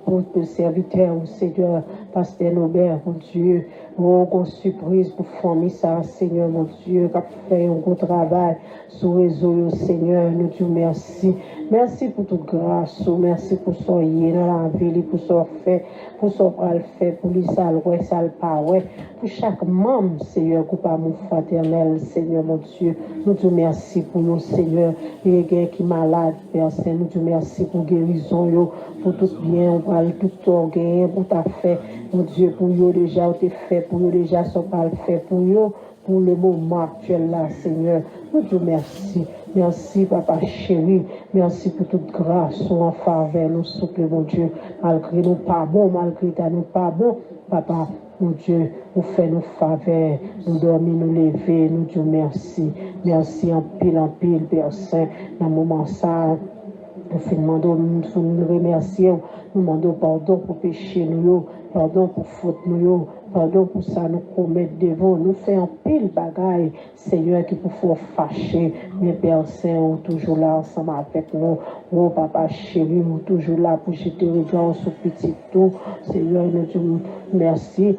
Speaker 5: pour le serviteur, Seigneur, Pasteur Nobert, mon Dieu. Oh, qu'on surprise pour famille ça, Seigneur, mon Dieu, qui a fait un gros travail sur le réseau, Seigneur. Nous te remercions. Merci pour toute grâce, merci pour son yé dans la ville, pour son fait, pour son bras fait, pour lui ça le ça le pas ouais, pour chaque membre, Seigneur, coupe amour fraternel, Seigneur, mon Dieu. Nous te remercions pour nous, Seigneur, les gens qui sont malades, Père Saint, nous te remercions pour guérison, pour tout bien, pour tout orgueil, pour ta fait, mon Dieu, pour eux déjà, tu fait, pour eux déjà, sont pas le fait, pour eux, pour le moment actuel là, Seigneur. Nous te remercions. Merci, Papa chéri. Merci pour toute grâce en faveur, nous souple, mon Dieu. Malgré nous pas bon, malgré nous pas bon, Papa, mon Dieu, vous faites nous faveur, nous dormir, nous lever, nous Dieu merci. Merci en pile, Père Saint, dans le moment ça. Nous nous remercions, nous demandons pardon pour péché nous, pardon pour faute nous, pardon pour ça nous commettre devant, nous faisons pile bagaille, Seigneur, qui pour faire fâcher, mais Père Saint, toujours là ensemble avec nous, oh Papa chéri, nous toujours là pour jeter regard sur petit tout, Seigneur, nous disons merci.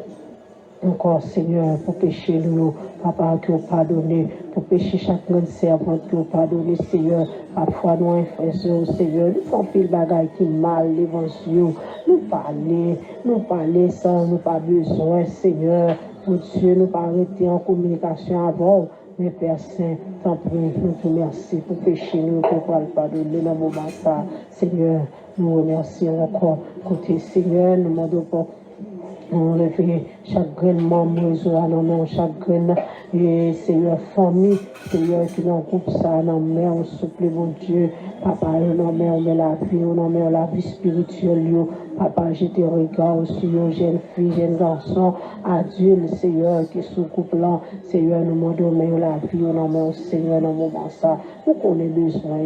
Speaker 5: Encore, Seigneur, pour pécher nous, Papa, qui ont pardonné, pour pécher chaque grande servante qui ont pardonné, Seigneur. Parfois, nous, infractions, Seigneur, nous faisons pile bagaille qui mal devant Dieu. Nous parler sans nous pas besoin, Seigneur. Pour Dieu, nous pas arrêter en communication avant. Mais Père Saint, t'en prie, nous te remercions pour pécher nous, pour pardonner dans le moment ça. Seigneur, nous remercions encore. Côté Seigneur, nous demandons pour on lève chaque grain de membre, chaque grain et Seigneur famille, Seigneur qui dans le groupe ça, non mais on souple mon Dieu, Papa, non mais on met la vie, on met la vie spirituelle, Papa, je te regarde sur une jeune fille, jeune garçon, adulte, Seigneur, qui est sous couple là, Seigneur, nous demandons la vie, on met Seigneur dans le moment ça, nous connaissons besoin,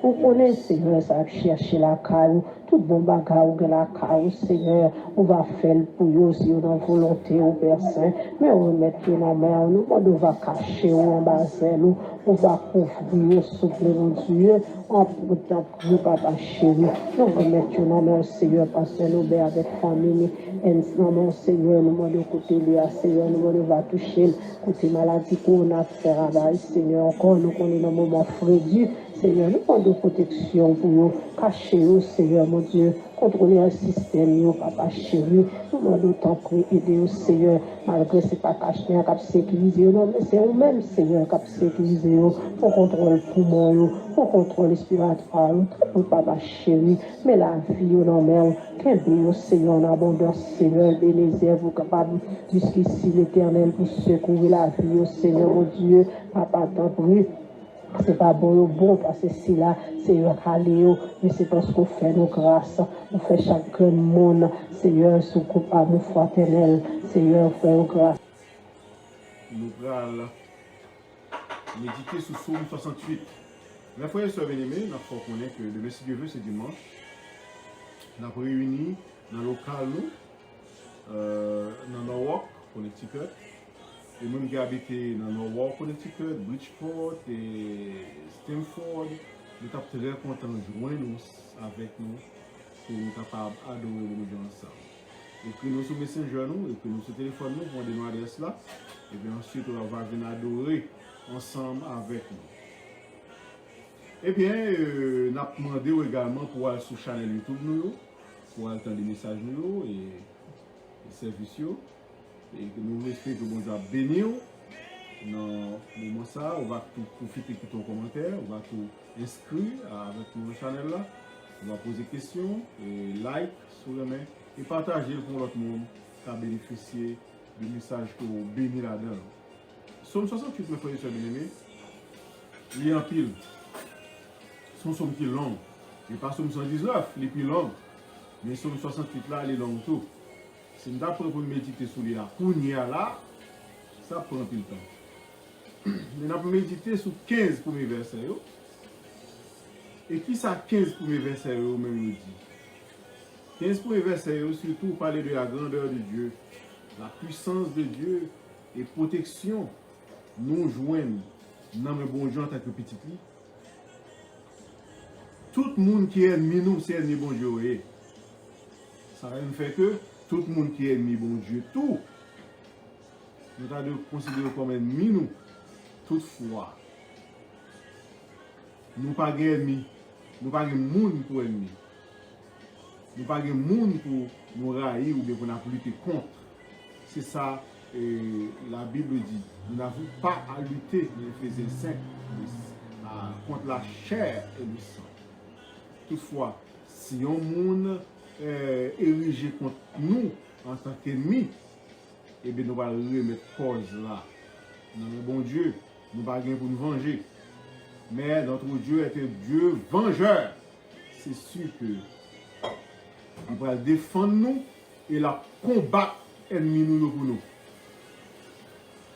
Speaker 5: nous connaissons Seigneur, ça chercher la caille, tout bon bagage ou la caille, Seigneur, on va faire pour eux si on a volonté au Père Saint, mais on va mettre nos mains, nous, on va cacher ou en bas, nous, on va couvrir, souffler mon Dieu, en pourtant pour Papa chéri, nous va mettre nos mains, Seigneur, Pasteur Nobert avec famille, et non, Seigneur, nous demandons côté lui, Seigneur, nous demandons va toucher, côté maladie qu'on a fait travail, Seigneur, encore nous connaissons un moment frédu, Seigneur, nous demandons protection pour nous, cacher, Seigneur, mon Dieu, contrôler un système, Papa chéri, nous demandons tant pour aider au Seigneur, malgré ce n'est pas caché, qui a sécurisé, non, mais c'est vous-même, Seigneur, qui a sécurisé, pour contrôler le poumon, pour contrôler respiratoire, pour Papa chéri, mais la vie, non, mais qu'un bien, Seigneur, en abondance, Seigneur, bénézère, vous capable, jusqu'ici, l'Éternel, pour secourir la vie, Seigneur, mon Dieu, Papa, tant prie. C'est pas bon parce que si là, c'est un mais c'est parce qu'on fait nos grâces, on fait chaque monde, Seigneur, sous coupe à nous fraternel, Seigneur, fait nos grâces.
Speaker 1: Nous allons méditer sur Psaume 68. Mes frères et sœurs bien-aimés, nous faut connaître que demain, si Dieu veut, c'est dimanche. Nous avons réuni dans le local, dans Norwalk, Connecticut. Et même qui habitent dans Norwalk, Connecticut, Bridgeport et Stamford, nous sommes très contents de joindre avec nous pour nous capables d'adorer le Dieu ensemble. Écrivez-nous sur Messenger, écrivez-nous sur téléphone, pour donner nos adresses là. Et puis ensuite, on va venir adorer ensemble avec nous. Eh bien, nous avons demandé également pour aller sur la chaîne YouTube, nous, pour entendre des messages nous et des services. Et que nous espérons que bon Dieu béni. Dans le moment ça, on va tout profiter de ton commentaire, on va tout inscrire avec notre channel là, on va poser des questions, et like sur le main et partager pour l'autre monde qui a bénéficié du message que vous béni là-dedans. Somme 68, mes frères et sœurs bien-aimés, il est en pile. Son somme qui est long. Il n'est pas somme 119, il est plus long. Mais somme 68 là, il est long tout. Si nous avons pour méditer sur lui là, pour nous là, ça prend un peu de temps. Nous avons médité sur 15 premiers versets. Et qui ça 15 premiers versets même nous dit? 15 premiers versets, surtout parler de la grandeur de Dieu, la puissance de Dieu et protection. Nous joignent dans le bon Dieu en tant que petit lit. Tout le monde qui est ennemi, nous, c'est ennemi bon Dieu. Ça ne fait que tout le monde qui est ennemi bon Dieu, tout, nous avons considéré comme ennemi, nous. Toutefois, nous ne sommes pas ennemis, nous ne sommes pas monde pour ennemis. Nous ne sommes pas monde pour nous railler ou bien pour nous lutter contre. C'est ça la Bible dit. Nous n'avons pas à lutter, Éphésiens 5, contre la chair et le sang. Toutefois, si un monde érigé contre nous en tant qu'ennemis, eh bien nous allons remettre cause là. Nous, bon Dieu, nous ne sommes pas pour nous venger. Mais notre Dieu est un Dieu vengeur. C'est sûr que il va défendre nous et la combattre ennemi nous pour nous.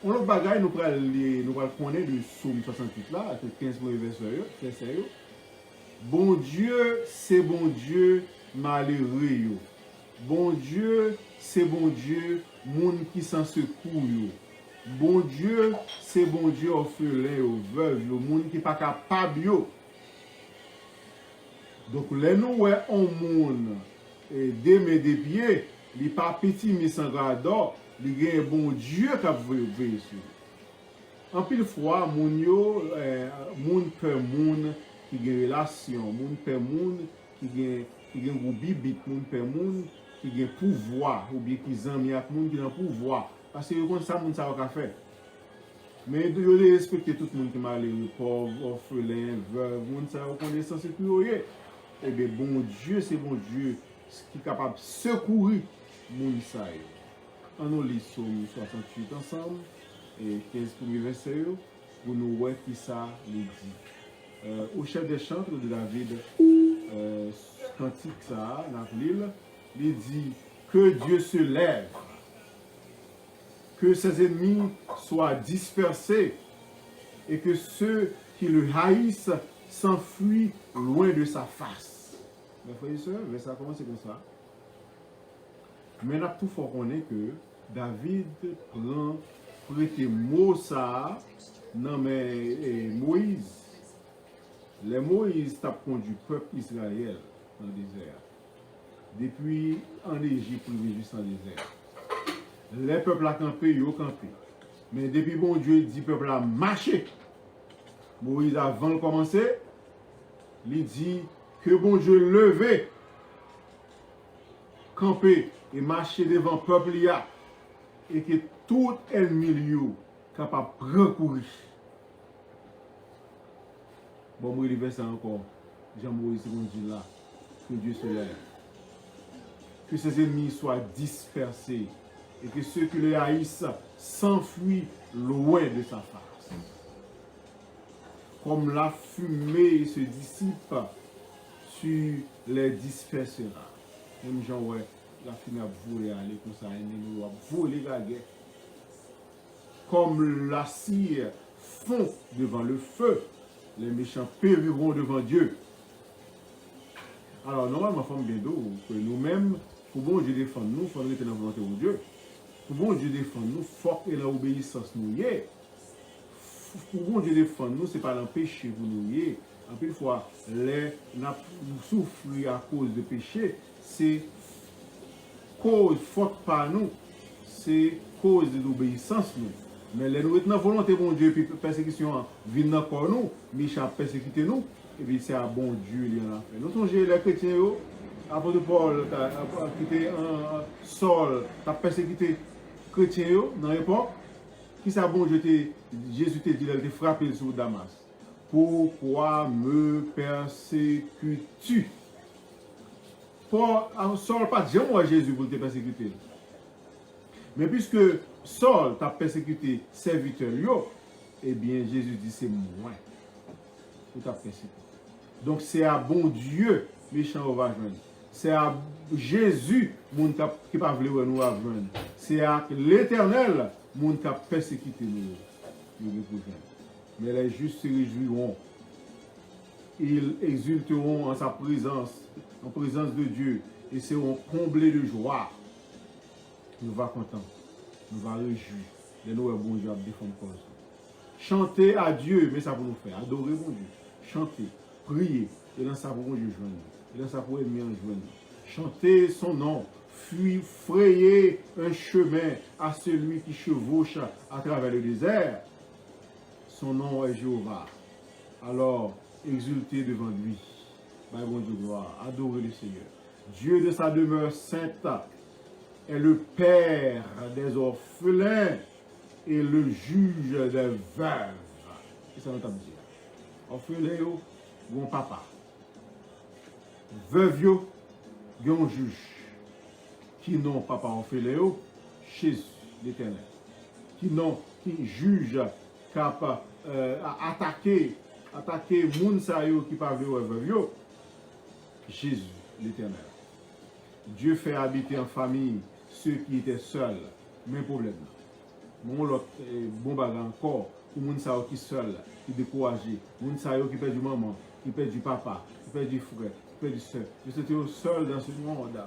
Speaker 1: On autre bagaille, nous allons connaître le psaume 68 là, avec 15 versets. Bon Dieu, c'est bon Dieu, malheureux. Bon Dieu, c'est bon Dieu, monde qui s'en secoue. Bon Dieu, c'est bon Dieu, orphelin, veuve, le monde qui n'est pas capable. Donc, les nous, on monde, des mains des pieds, il n'est pas petit, mais sans grador, il y a un bon Dieu qui a veillé sur. En pile fois, moun peur moun qui a une relation, moun peur moun qui a un gros bibit, moun peur moun qui a un pouvoir, ou bien qui a un moun qui a un pouvoir. Parce que comme ça, moun sa va faire. Mais de respecter tout le monde qui est malheureux, pauvre, orphelin, veuve, moun sa va connaître sans sécurité. Eh bien, bon Dieu, c'est bon Dieu qui est capable de secourir moun sa. On nous lit Psaume 68 ensemble, et 15 premiers versets, pour nous voir qui ça les dit. Au chef des chantres de David, cantique ça, dans l'île, il dit que Dieu se lève, que ses ennemis soient dispersés, et que ceux qui le haïssent s'enfuient loin de sa face. Mes frères et sœurs, mais ça commence comme ça. Mais là, tout faut qu'on ait que David prend prêter mot ça dans Moïse. Les Moïse t'a conduit le peuple Israël dans le désert. Depuis en Égypte, jusqu'en désert. Les peuples ont campé, ils ont campé. Mais depuis bon Dieu dit peuple a marché. Moïse avant de commencer, il dit que bon Dieu levé, camper et marcher devant le peuple et que tout ennemi est capable de recourir. Bon, moi, il ça encore. Jean-Moïse dit là, que Dieu se lève. Que ses ennemis soient dispersés et que ceux qui le haïssent s'enfuient loin de sa face. Comme la fumée se dissipe, tu les disperseras. Même Jean, ouais, la fumée a volé aller comme ça, l'ennemi a volé la guerre. Comme la cire fond devant le feu, les méchants périront devant Dieu. Alors, normalement, femme bien d'eau, que nous-mêmes, pour bon Dieu défendre nous, il faudrait être dans la volonté de Dieu. Pour bon Dieu défendre nous, il faut que l'obéissance nous y est. Pour bon Dieu défendre nous, ce n'est pas l'empêcher pour nous y est. En plus, fois, nous souffrir à cause de péché, c'est cause faute par nous, c'est cause de l'obéissance nous. Mais les nous dans la volonté de Dieu, puis persécution vient encore nous, méchant persécuter nous, et puis c'est un bon Dieu il en a fait. Nous songez les chrétiens, apôtre Paul, qui était un Saul, qui a persécuté les chrétiens dans l'époque, qui ça bon Dieu, Jésus t'a dit, il a frappé sur Damas. Pourquoi me persécutes-tu? Saul pas dit moi Jésus pour te persécuter. Mais puisque Saul t'a persécuté serviteur, eh bien Jésus dit c'est moi qui t'a persécuté. Donc c'est à bon Dieu, méchant va joindre. C'est à Jésus qui pas voulu nous joindre. C'est à l'Éternel qui a persécuté nous. Mais les justes se réjouiront. Ils exulteront en sa présence, en présence de Dieu, et seront comblés de joie. Nous va content, nous va réjouir. De nous, bon Dieu, à défendre cause. Chanter à Dieu, mais ça pour nous faire. Adorer mon Dieu. Chanter, prier, et dans ça pour Dieu joindre. Et dans ça pour aimer en joindre. Chanter son nom. Frayer un chemin à celui qui chevauche à travers le désert. Son nom est Jéhovah. Alors, exultez devant lui. Bah, bon Dieu, gloire. Adorez le Seigneur. Dieu de sa demeure sainte est le Père des orphelins et le juge des veuves. Et ça nous t'a dit. Orphelin, bon papa. Veuve, bon juge. Qui n'ont papa orphelin, Jésus l'Éternel. Qui juge capable attaquer moun sa yo qui pas veuve, Jésus l'Éternel. Dieu fait habiter en famille ceux qui étaient seuls. Même problème. Mon l'autre bon bagage encore pour moun sa yo qui seul, qui découragé, moun sa yo qui perd du maman, qui perd du papa, qui perd du frère, qui perd du soeur. Je suis seul dans ce monde.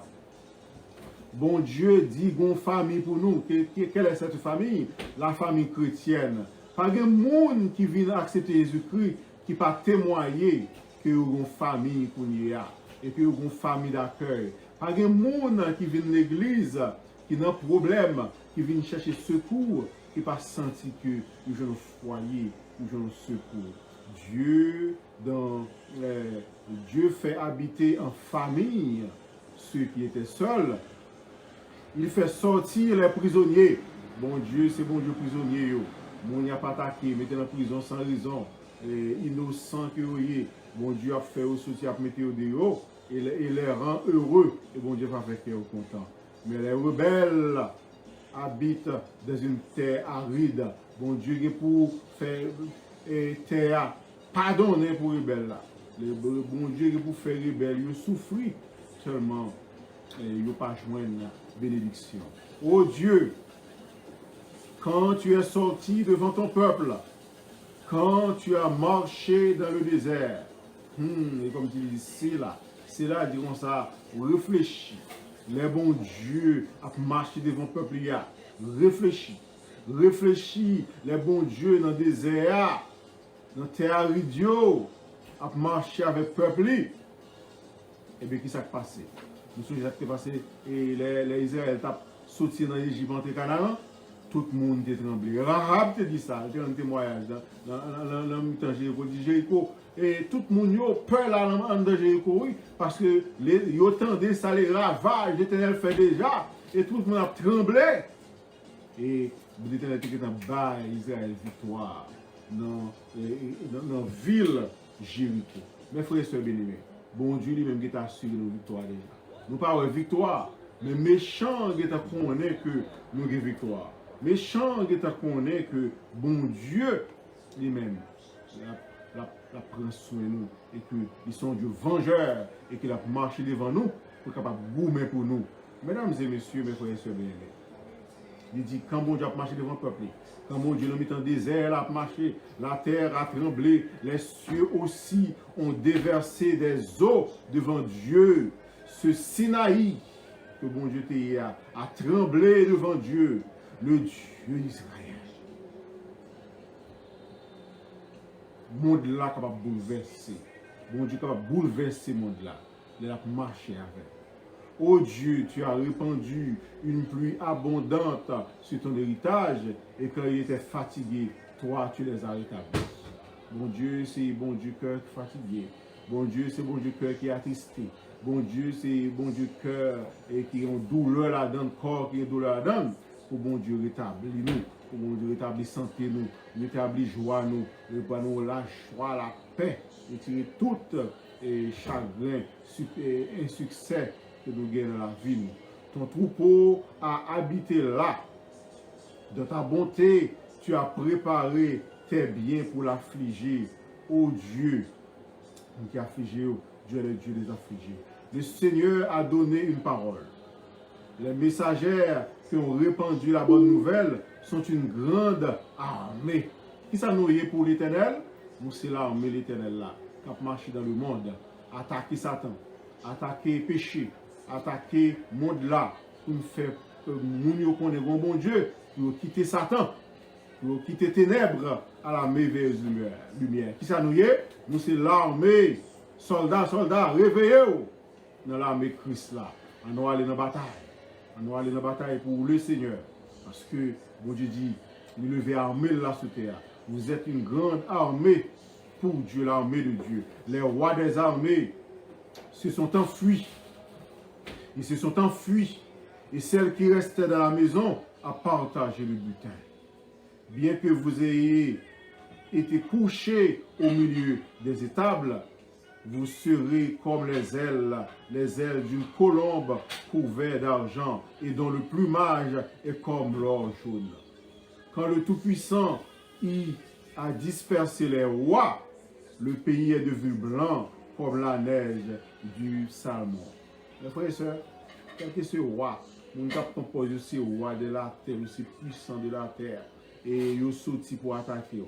Speaker 1: Bon Dieu dit une famille pour nous. Quelle est cette famille? La famille chrétienne. Pas de monde qui vient accepter Jésus-Christ qui pas témoigner que vous avez une famille pour nous et que vous avez une famille d'accueil. Pas de monde qui vient de l'église qui a un problème, qui vient chercher secours, qui pas senti que vous avez un foyer, vous avez un secours. Dieu fait habiter en famille ceux qui étaient seuls. Il fait sortir les prisonniers. Bon Dieu, c'est bon Dieu prisonnier. Mon n'y a pas attaqué, mettez en prison sans raison. Innocent que vous êtes. Bon Dieu a fait au soutien, a mettre au dehors. Et les rend heureux. Et bon Dieu va faire qu'ils soient contents. Mais les rebelles habitent dans une terre aride. Bon Dieu est pour faire terre pardonner pour les rebelles là. Bon Dieu est pour faire les rebelles. Ils souffrent seulement. Ils n'ont pas joindre bénédiction. Oh Dieu, quand tu es sorti devant ton peuple, quand tu as marché dans le désert, et comme tu dis, c'est là, diront ça, réfléchis. Les bons dieux a marché devant le peuple, réfléchis. Réfléchis, les bons dieux dans le désert, dans le terre aride, a marché avec le peuple. Et bien, qui s'est passé? Nous sommes déjà passé et les Israéliens ont sorti dans l'Égypte en Canaan, tout le monde était tremblé. Rahab te dit ça, il y a un témoignage dans le temps de Jéricho. Et tout le monde a peur là dans Jéricho, oui, parce que ils entendaient ça, les ravages, l'Éternel fait déjà, et tout le monde a tremblé. Et l'Éternel était en bas, Israël, victoire, dans la ville Jéricho. Mes frères et sœurs bien-aimés, bon Dieu lui-même qui a assuré nos victoires déjà. Nous parlons de victoire, mais méchant qui connaît que nous avons victoire. Méchant qui connaît que bon Dieu lui-même la prend soin de nous et qu'ils sont Dieu vengeur et qu'il a marché devant nous pour capable goumer pour nous. Mesdames et messieurs, mes frères et sœurs bien-aimés, il dit quand bon Dieu a marché devant le peuple, quand mon Dieu l'a mis en désert, a marché, la terre a tremblé, les cieux aussi ont déversé des eaux devant Dieu. Ce Sinaï que bon Dieu a tremblé devant Dieu, le Dieu d'Israël. Le monde là capable de bouleverser. Bon Dieu capable de bouleverser le monde là. Il a marché avec. Oh Dieu, tu as répandu une pluie abondante sur ton héritage et quand il était fatigué, toi tu les as rétablis. Bon Dieu, c'est bon Dieu cœur fatigué. Bon Dieu, c'est bon Dieu cœur qui est attristé. Bon Dieu, c'est bon Dieu cœur et qui ont douleur là-dedans, corps qui est douleur là-dedans. Pour bon Dieu rétablir nous. Pour bon Dieu rétablir santé nous. Rétablir joie nous. Rétablir nous la joie, la paix. Retirer tout chagrin, insuccès que nous gagnons dans la vie. Ton troupeau a habité là. Dans ta bonté, tu as préparé tes biens pour l'affliger. Ô Dieu, qui a affligé, Dieu est le Dieu des affligés. Le Seigneur a donné une parole. Les messagères qui ont répandu la bonne nouvelle sont une grande armée. Qui ça nous est pour l'Éternel? Nous, c'est l'armée l'Éternel là, qui a marché dans le monde, attaquer Satan, attaquer péché, attaquer le monde là, pour nous faire nous connaître bon Dieu, pour quitter Satan, pour quitter ténèbres à la merveilleuse lumière. Qui ça nous est? Nous, c'est l'armée. Soldats, réveillez-vous dans l'armée Christ là. On va aller dans la bataille. On va aller dans la bataille pour le Seigneur. Parce que, bon Dieu dit, nous levez armée là sur terre. Vous êtes une grande armée pour Dieu, l'armée de Dieu. Les rois des armées se sont enfuis. Ils se sont enfuis. Et celle qui restait dans la maison a partagé le butin. Bien que vous ayez été couchés au milieu des étables, vous serez comme les ailes d'une colombe couverte d'argent et dont le plumage est comme l'or jaune. Quand le Tout-Puissant y a dispersé les rois, le pays est devenu blanc comme la neige du Salmon. Mes frères et sœurs, quel que ce roi, nous avons composé ce roi de la terre, ce puissant de la terre, et ils sont sortis pour attaquer.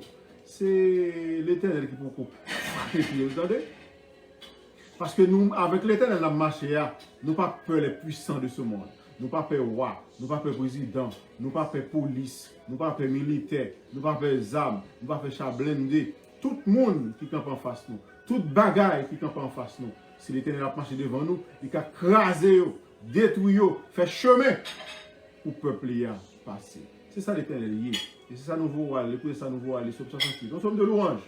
Speaker 1: C'est l'Éternel qui peut frapper, vous entendez? Parce que nous, avec l'Éternel, nous marché, nous pas peur les puissants de ce monde. Nous pas peur roi, nous pas peur président, nous pas peur police, nous pas peur militaire, nous pas peur armes, nous pas peur char blindé. Tout le monde qui campe en face nous, toute bagaille qui campe en face nous, si l'Éternel a marché devant nous, il a crasé, détruit, fait chemin pour le peuple y passer. C'est ça l'Éternel y est. Et c'est ça nous voulons aller, c'est ça nous voulons aller sur 68. Nous sommes de louange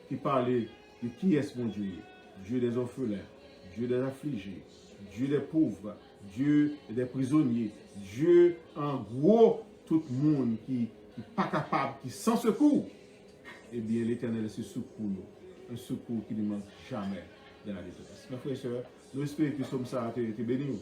Speaker 1: qui parle de qui est mon Dieu. Dieu des orphelins, Dieu des affligés, Dieu des pauvres, Dieu des prisonniers, Dieu en gros tout le monde qui n'est pas capable, qui sans secours. Eh bien l'Éternel se secours nous, un secours qui ne manque jamais dans la détresse. Mes frères et sœurs, nous espérons que Somme ça a été béni.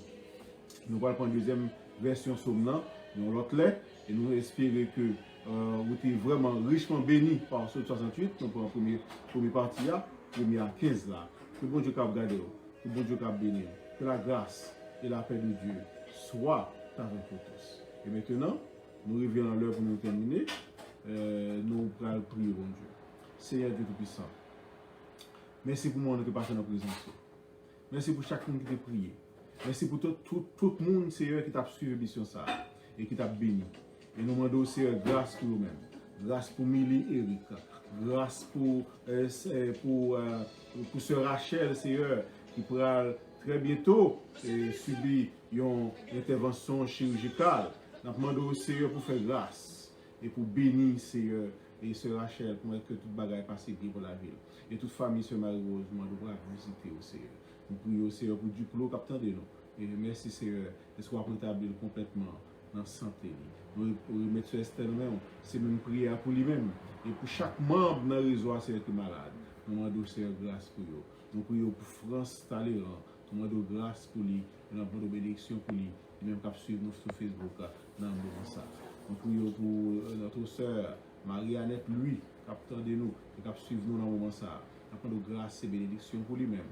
Speaker 1: Nous allons prendre une deuxième version Somme, nous l'autre lettre, et nous espérons que vous êtes vraiment richement béni par ce 68, donc pour la première partie, première 15 là. Que bon Dieu cap garder, que bon Dieu cap bénir, que la grâce et la paix de Dieu soient avec vous tous. Et maintenant, nous revenons à l'heure pour nous terminer. Nous allons prier, bon Dieu. Seigneur Dieu Tout-Puissant, merci pour moi qui passe dans la présence. Merci pour chacun qui t'a prié. Merci pour tout le monde, Seigneur, qui t'a suivi mission ça et qui t'a béni. Et nous demandons, Seigneur, grâce pour nous-mêmes. Grâce pour Milly et Eric. Grâce pour Sœur Rachel, Seigneur, qui pourra très bientôt subir une intervention chirurgicale. Nous demandons, Seigneur, pour faire grâce et pour bénir, Seigneur, et Sœur Rachel, pour que toute bagaille passe bien pour la ville. Et toute famille, Sœur Marie-Rose, nous demandons visiter au Seigneur. Nous prions, Seigneur, pour du plot captant de nous. Et merci, Seigneur, de soit rétabli complètement dans la santé. Nous remettons sur Esther nous-mêmes, c'est même prière pour lui-même. Et pour chaque membre dans le réseau, c'est qui est malade. Nous demandons, Seigneur, grâce pour eux. Nous prions pour France Talleyrand. Nous demandons grâce pour lui. Nous demandons bénédiction pour lui. Et même qu'à suivre nous sur Facebook dans le moment ça. Nous prions pour notre sœur Marie-Annette, lui, qui de nous, et qui suivre nous dans le moment ça. Nous demandons grâce et bénédiction pour lui-même.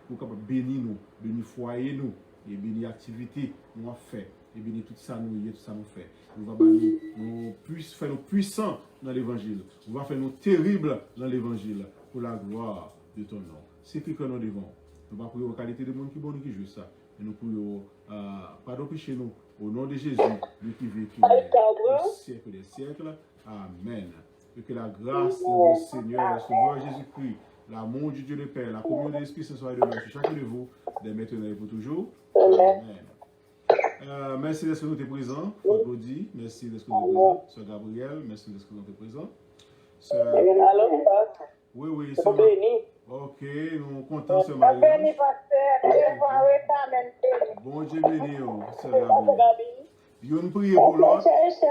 Speaker 1: Pour capable bénir nous, bénir foyer nous, et bénir l'activité nous a fait, et bénir tout ça nous fait. Nous va faire nous puissants dans l'évangile. On va faire nous terribles dans l'évangile pour la gloire de ton nom. C'est ce que nous devons. Nous va prier aux qualités de monde qui bon qui joue ça. Et nous prions pardon péché nous au nom de Jésus, lui qui vit au siècle des siècles. Amen. Et que la grâce de notre Seigneur, le Sauveur Jésus-Christ, l'amour du Dieu le Père, la communion de l'Esprit Saint soit de nous sur chacun de vous, dès maintenant et pour toujours. Amen. Merci d'être nous présents. Claudie, merci d'être nous présents. Sœur Gabriel, merci d'être nous présents. Oui, oui,
Speaker 2: C'est
Speaker 1: c'est
Speaker 2: pour béni.
Speaker 1: Ok, nous comptons ce
Speaker 3: Pas
Speaker 1: mariage.
Speaker 3: béni, pasteur. Je vois quand même béni.
Speaker 1: Bon Dieu béni, oh, c'est la
Speaker 2: C'est
Speaker 1: béni.
Speaker 2: la béni.
Speaker 1: Yon priez pour l'autre.
Speaker 3: Cherchez.